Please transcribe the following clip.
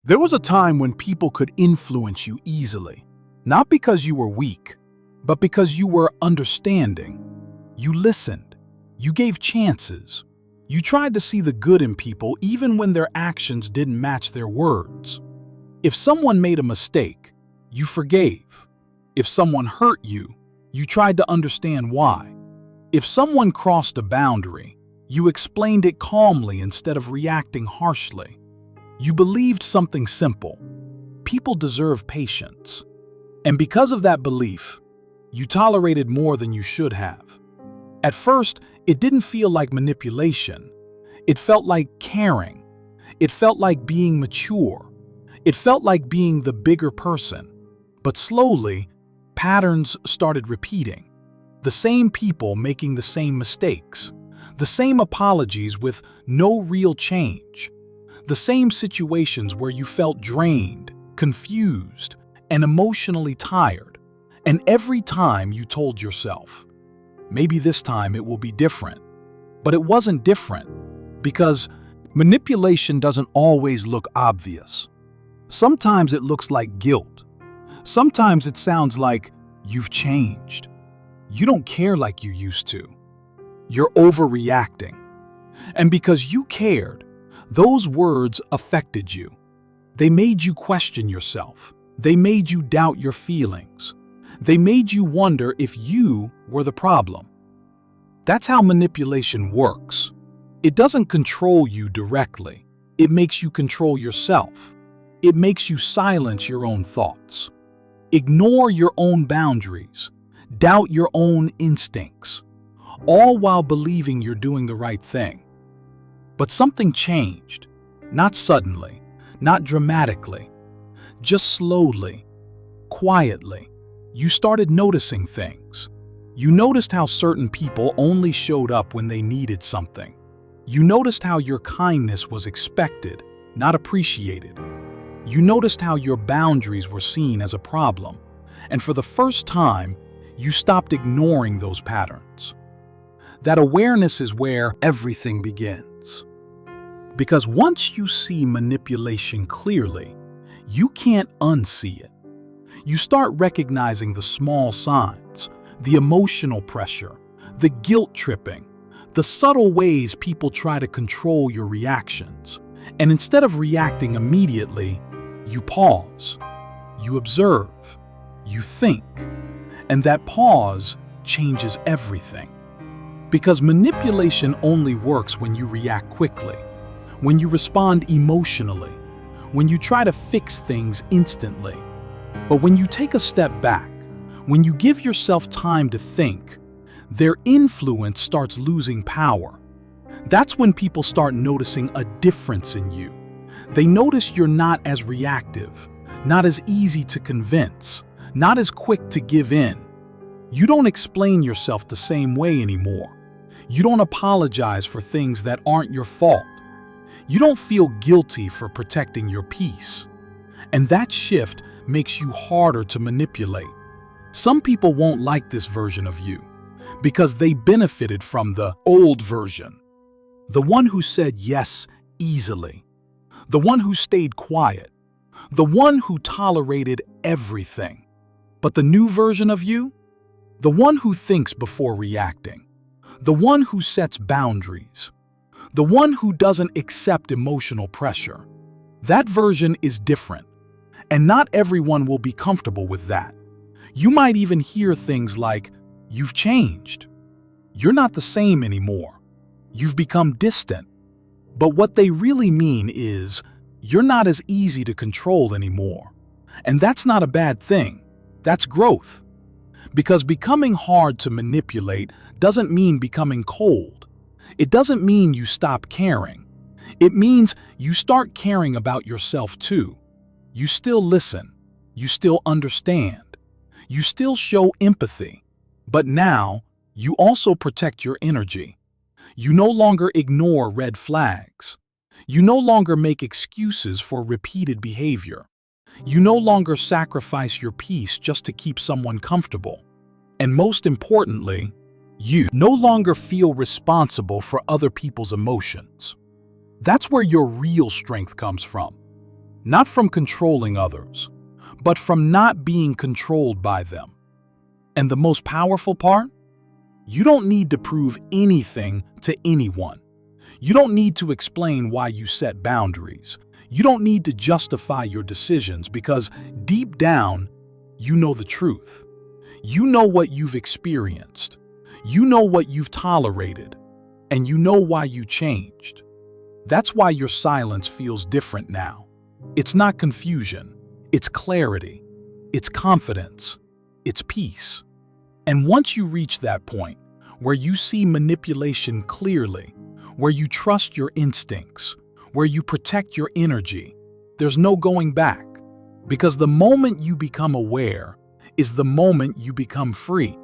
There was a time when people could influence you easily, not because you were weak, but because you were understanding. You listened. You gave chances. You tried to see the good in people even when their actions didn't match their words. If someone made a mistake, you forgave. If someone hurt you, you tried to understand why. If someone crossed a boundary, you explained it calmly instead of reacting harshly. You believed something simple: people deserve patience. And because of that belief, you tolerated more than you should have. At first, it didn't feel like manipulation. It felt like caring. It felt like being mature. It felt like being the bigger person. But slowly, patterns started repeating. The same people making the same mistakes. The same apologies with no real change. The same situations where you felt drained, confused, and emotionally tired. And every time you told yourself, maybe this time it will be different. But it wasn't different, because manipulation doesn't always look obvious. Sometimes it looks like guilt. Sometimes it sounds like you've changed. You don't care like you used to. You're overreacting. And because you cared, those words affected you. They made you question yourself. They made you doubt your feelings. They made you wonder if you were the problem. That's how manipulation works. It doesn't control you directly. It makes you control yourself. It makes you silence your own thoughts, ignore your own boundaries, doubt your own instincts, all while believing you're doing the right thing. But something changed, not suddenly, not dramatically, just slowly, quietly. You started noticing things. You noticed how certain people only showed up when they needed something. You noticed how your kindness was expected, not appreciated. You noticed how your boundaries were seen as a problem. And for the first time, you stopped ignoring those patterns. That awareness is where everything begins. Because once you see manipulation clearly, you can't unsee it. You start recognizing the small signs, the emotional pressure, the guilt tripping, the subtle ways people try to control your reactions. And instead of reacting immediately, you pause, you observe, you think. And that pause changes everything. Because manipulation only works when you react quickly, when you respond emotionally, when you try to fix things instantly. But when you take a step back, when you give yourself time to think, their influence starts losing power. That's when people start noticing a difference in you. They notice you're not as reactive, not as easy to convince, not as quick to give in. You don't explain yourself the same way anymore. You don't apologize for things that aren't your fault. You don't feel guilty for protecting your peace. And that shift makes you harder to manipulate. Some people won't like this version of you because they benefited from the old version. The one who said yes easily. The one who stayed quiet. The one who tolerated everything. But the new version of you? The one who thinks before reacting. The one who sets boundaries. The one who doesn't accept emotional pressure. That version is different, and not everyone will be comfortable with that. You might even hear things like, "You've changed. You're not the same anymore. You've become distant." But what they really mean is, you're not as easy to control anymore. And that's not a bad thing. That's growth. Because becoming hard to manipulate doesn't mean becoming cold. It doesn't mean you stop caring. It means you start caring about yourself too. You still listen. You still understand. You still show empathy. But now, you also protect your energy. You no longer ignore red flags. You no longer make excuses for repeated behavior. You no longer sacrifice your peace just to keep someone comfortable. And most importantly, you no longer feel responsible for other people's emotions. That's where your real strength comes from. not from controlling others, but from not being controlled by them. And the most powerful part? You don't need to prove anything to anyone. You don't need to explain why you set boundaries. You don't need to justify your decisions because deep down, you know the truth. You know what you've experienced. You know what you've tolerated. And you know why you changed. That's why your silence feels different now. It's not confusion. It's clarity. It's confidence. It's peace. And once you reach that point, where you see manipulation clearly, where you trust your instincts, where you protect your energy, there's no going back. Because the moment you become aware is the moment you become free.